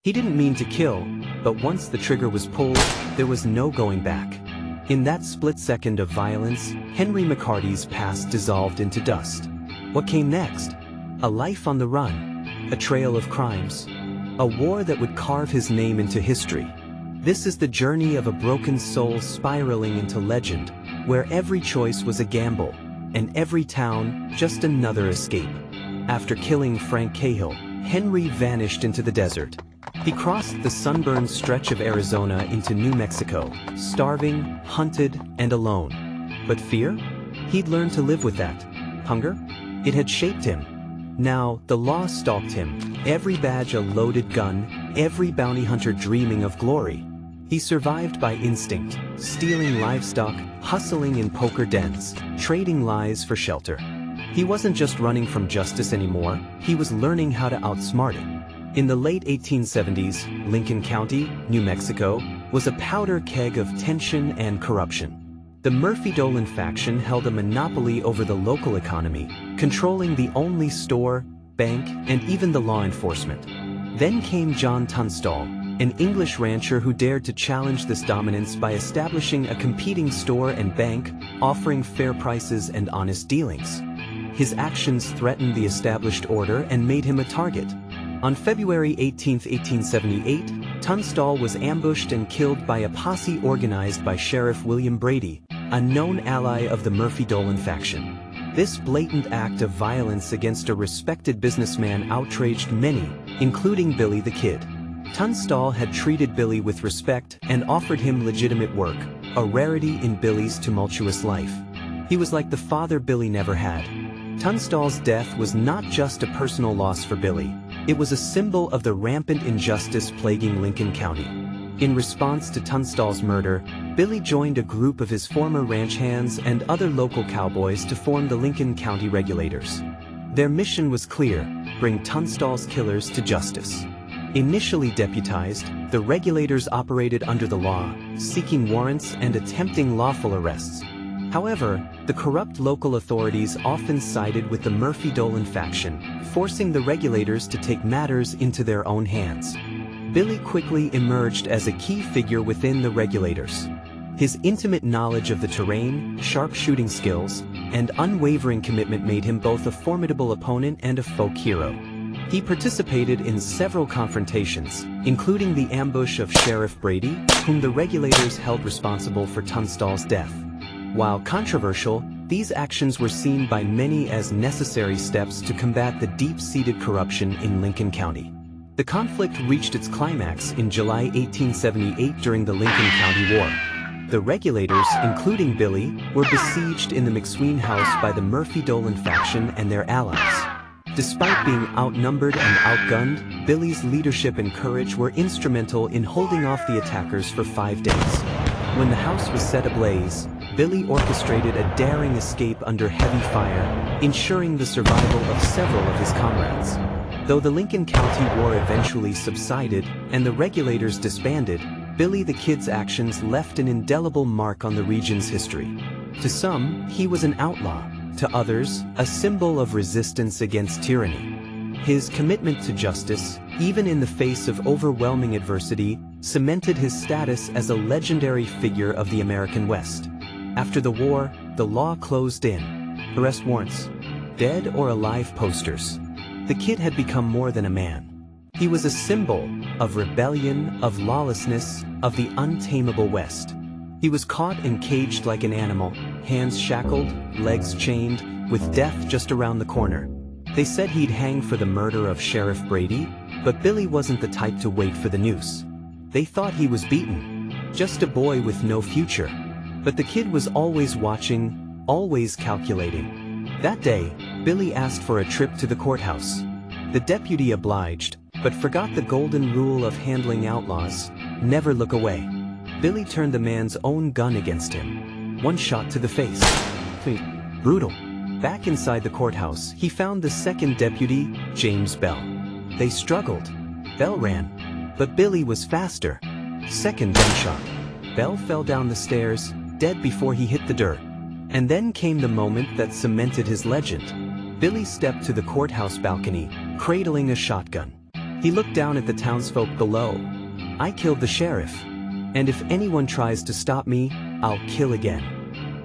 He didn't mean to kill, but once the trigger was pulled, there was no going back. In that split second of violence, Henry McCarty's past dissolved into dust. What came next? A life on the run. A trail of crimes. A war that would carve his name into history. This is the journey of a broken soul spiraling into legend, where every choice was a gamble, and every town just another escape. After killing Frank Cahill, Henry vanished into the desert. He crossed the sunburned stretch of Arizona into New Mexico, starving, hunted, and alone. But fear? He'd learned to live with that. Hunger? It had shaped him. Now, the law stalked him, every badge a loaded gun, every bounty hunter dreaming of glory. He survived by instinct, stealing livestock, hustling in poker dens, trading lies for shelter. He wasn't just running from justice anymore, he was learning how to outsmart it. In the late 1870s, Lincoln County, New Mexico, was a powder keg of tension and corruption. The Murphy-Dolan faction held a monopoly over the local economy, controlling the only store, bank, and even the law enforcement. Then came John Tunstall, an English rancher who dared to challenge this dominance by establishing a competing store and bank, offering fair prices and honest dealings. His actions threatened the established order and made him a target. On February 18, 1878, Tunstall was ambushed and killed by a posse organized by Sheriff William Brady, a known ally of the Murphy-Dolan faction. This blatant act of violence against a respected businessman outraged many, including Billy the Kid. Tunstall had treated Billy with respect and offered him legitimate work, a rarity in Billy's tumultuous life. He was like the father Billy never had. Tunstall's death was not just a personal loss for Billy. It was a symbol of the rampant injustice plaguing Lincoln County. In response to Tunstall's murder, Billy joined a group of his former ranch hands and other local cowboys to form the Lincoln County Regulators. Their mission was clear: bring Tunstall's killers to justice. Initially deputized, the Regulators operated under the law, seeking warrants and attempting lawful arrests. However, the corrupt local authorities often sided with the Murphy-Dolan faction, forcing the Regulators to take matters into their own hands. Billy quickly emerged as a key figure within the Regulators. His intimate knowledge of the terrain, sharp shooting skills, and unwavering commitment made him both a formidable opponent and a folk hero. He participated in several confrontations, including the ambush of Sheriff Brady, whom the Regulators held responsible for Tunstall's death. While controversial, these actions were seen by many as necessary steps to combat the deep-seated corruption in Lincoln County. The conflict reached its climax in July 1878 during the Lincoln County War. The Regulators, including Billy, were besieged in the McSween house by the Murphy-Dolan faction and their allies. Despite being outnumbered and outgunned, Billy's leadership and courage were instrumental in holding off the attackers for 5 days. When the house was set ablaze, Billy orchestrated a daring escape under heavy fire, ensuring the survival of several of his comrades. Though the Lincoln County War eventually subsided and the Regulators disbanded, Billy the Kid's actions left an indelible mark on the region's history. To some, he was an outlaw. To others, a symbol of resistance against tyranny. His commitment to justice, even in the face of overwhelming adversity, cemented his status as a legendary figure of the American West. After the war, the law closed in. Arrest warrants, dead or alive posters. The Kid had become more than a man. He was a symbol of rebellion, of lawlessness, of the untamable West. He was caught and caged like an animal, hands shackled, legs chained, with death just around the corner. They said he'd hang for the murder of Sheriff Brady, but Billy wasn't the type to wait for the noose. They thought he was beaten, just a boy with no future. But the Kid was always watching, always calculating. That day, Billy asked for a trip to the courthouse. The deputy obliged, but forgot the golden rule of handling outlaws: never look away. Billy turned the man's own gun against him. One shot to the face. Brutal. Back inside the courthouse, he found the second deputy, James Bell. They struggled. Bell ran, but Billy was faster. Second gunshot. Bell fell down the stairs, dead before he hit the dirt. And then came the moment that cemented his legend. Billy stepped to the courthouse balcony, cradling a shotgun. He looked down at the townsfolk below. "I killed the sheriff. And if anyone tries to stop me, I'll kill again."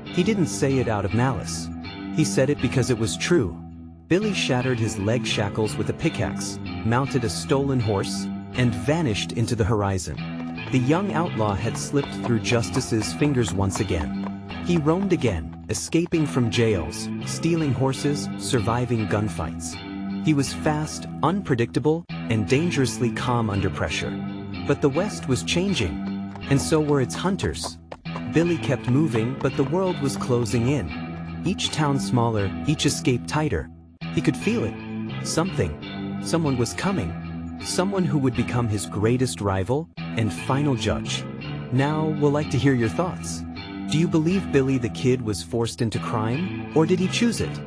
He didn't say it out of malice. He said it because it was true. Billy shattered his leg shackles with a pickaxe, mounted a stolen horse, and vanished into the horizon. The young outlaw had slipped through justice's fingers once again. He roamed again, escaping from jails, stealing horses, surviving gunfights. He was fast, unpredictable, and dangerously calm under pressure. But the West was changing, and so were its hunters. Billy kept moving, but the world was closing in. Each town smaller, each escape tighter. He could feel it. Someone was coming. Someone who would become his greatest rival and final judge. Now, we'll like to hear your thoughts. Do you believe Billy the Kid was forced into crime, or did he choose it?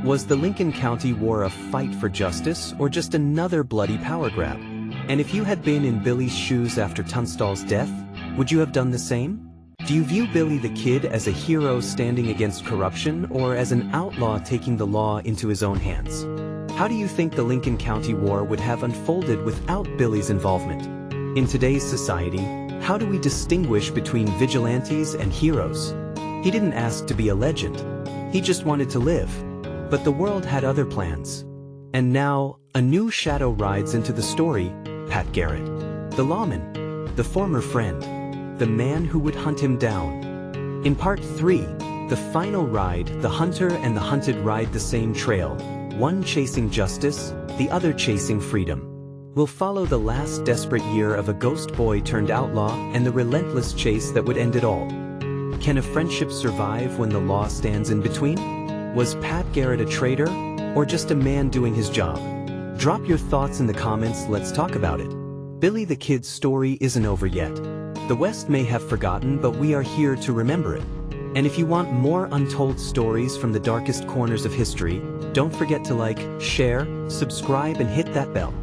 Was the Lincoln County War a fight for justice, or just another bloody power grab? And if you had been in Billy's shoes after Tunstall's death, would you have done the same? Do you view Billy the Kid as a hero standing against corruption, or as an outlaw taking the law into his own hands? How do you think the Lincoln County War would have unfolded without Billy's involvement? In today's society, how do we distinguish between vigilantes and heroes? He didn't ask to be a legend. He just wanted to live. But the world had other plans. And now, a new shadow rides into the story: Pat Garrett. The lawman. The former friend. The man who would hunt him down. In Part 3, the final ride, the hunter and the hunted ride the same trail, one chasing justice, the other chasing freedom. We'll follow the last desperate year of a ghost boy turned outlaw and the relentless chase that would end it all. Can a friendship survive when the law stands in between? Was Pat Garrett a traitor, or just a man doing his job? Drop your thoughts in the comments, let's talk about it. Billy the Kid's story isn't over yet. The West may have forgotten, but we are here to remember it. And if you want more untold stories from the darkest corners of history, don't forget to like, share, subscribe, and hit that bell.